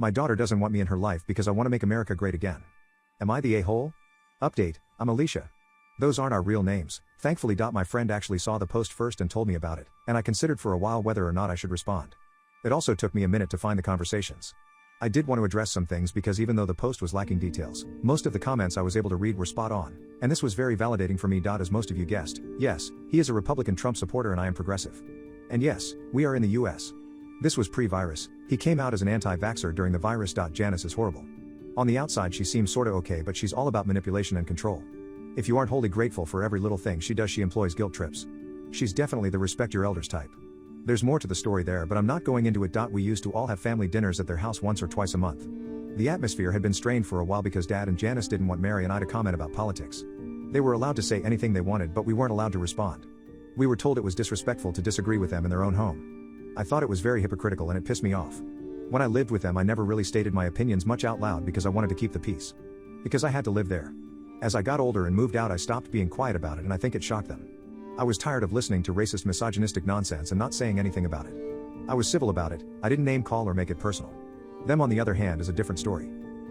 My daughter doesn't want me in her life because I want to make America great again. Am I the a-hole? Update, I'm Alicia. Those aren't our real names. Thankfully. My friend actually saw the post first and told me about it, and I considered for a while whether or not I should respond. It also took me a minute to find the conversations. I did want to address some things because even though the post was lacking details, most of the comments I was able to read were spot on, and this was very validating for me. As most of you guessed, yes, he is a Republican Trump supporter and I am progressive. And yes, we are in the US. This was pre-virus. He came out as an anti-vaxxer during the virus. Janice is horrible. On the outside she seems sorta okay, but she's all about manipulation and control. If you aren't wholly grateful for every little thing she does, she employs guilt trips. She's definitely the respect your elders type. There's more to the story there, but I'm not going into it. We used to all have family dinners at their house once or twice a month. The atmosphere had been strained for a while because Dad and Janice didn't want Mary and I to comment about politics. They were allowed to say anything they wanted, but we weren't allowed to respond. We were told it was disrespectful to disagree with them in their own home. I thought it was very hypocritical and it pissed me off. When I lived with them, I never really stated my opinions much out loud because I wanted to keep the peace. Because I had to live there. As I got older and moved out, I stopped being quiet about it, and I think it shocked them. I was tired of listening to racist, misogynistic nonsense and not saying anything about it. I was civil about it. I didn't name call or make it personal. Them, on the other hand, is a different story.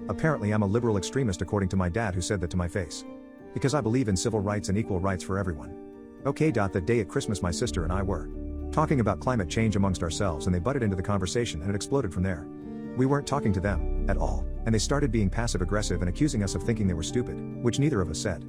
Apparently I'm a liberal extremist according to my dad, who said that to my face. Because I believe in civil rights and equal rights for everyone. Okay. That day at Christmas my sister and I were talking about climate change amongst ourselves, and they butted into the conversation and it exploded from there. We weren't talking to them at all, and they started being passive aggressive and accusing us of thinking they were stupid, which neither of us said.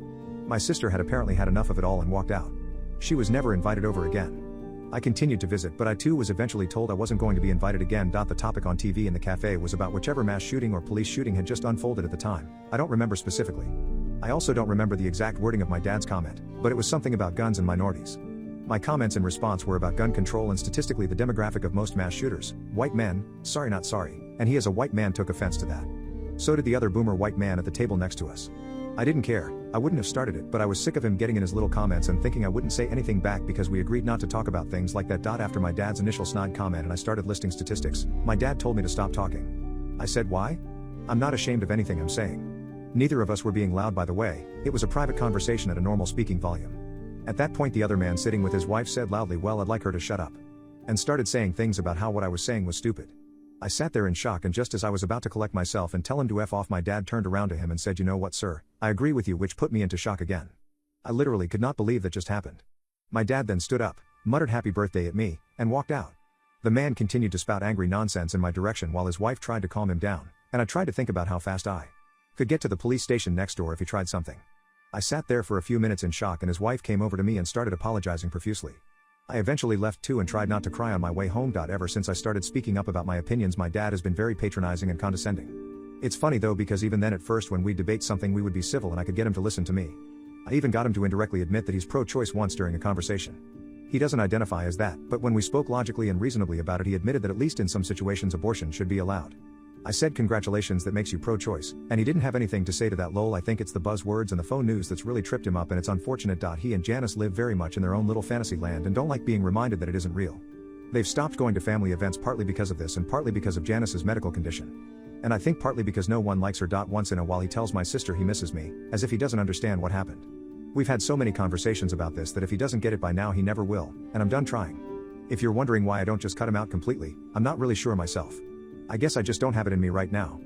My sister had apparently had enough of it all and walked out. She was never invited over again. I continued to visit, but I too was eventually told I wasn't going to be invited again. The topic on TV in the cafe was about whichever mass shooting or police shooting had just unfolded at the time. I don't remember specifically. I also don't remember the exact wording of my dad's comment, but it was something about guns and minorities. My comments in response were about gun control and statistically the demographic of most mass shooters, white men, not sorry, and he as a white man took offense to that. So did the other boomer white man at the table next to us. I didn't care, I wouldn't have started it, but I was sick of him getting in his little comments and thinking I wouldn't say anything back because we agreed not to talk about things like that. After my dad's initial snide comment and I started listing statistics, my dad told me to stop talking. I said, why? I'm not ashamed of anything I'm saying. Neither of us were being loud, by the way. It was a private conversation at a normal speaking volume. At that point the other man sitting with his wife said loudly, well, I'd like her to shut up. And started saying things about how what I was saying was stupid. I sat there in shock, and just as I was about to collect myself and tell him to F off, my dad turned around to him and said, you know what, sir, I agree with you, which put me into shock again. I literally could not believe that just happened. My dad then stood up, muttered happy birthday at me, and walked out. The man continued to spout angry nonsense in my direction while his wife tried to calm him down, and I tried to think about how fast I could get to the police station next door if he tried something. I sat there for a few minutes in shock, and his wife came over to me and started apologizing profusely. I eventually left too and tried not to cry on my way home. Ever since I started speaking up about my opinions, my dad has been very patronizing and condescending. It's funny though, because even then at first when we'd debate something we would be civil and I could get him to listen to me. I even got him to indirectly admit that he's pro-choice once during a conversation. He doesn't identify as that, but when we spoke logically and reasonably about it, he admitted that at least in some situations abortion should be allowed. I said, congratulations, that makes you pro-choice, and he didn't have anything to say to that. Lol, I think it's the buzzwords and the phone news that's really tripped him up, and it's unfortunate. He and Janice live very much in their own little fantasy land and don't like being reminded that it isn't real. They've stopped going to family events partly because of this and partly because of Janice's medical condition. And I think partly because no one likes her. Once in a while he tells my sister he misses me, as if he doesn't understand what happened. We've had so many conversations about this that if he doesn't get it by now he never will, and I'm done trying. If you're wondering why I don't just cut him out completely, I'm not really sure myself. I guess I just don't have it in me right now.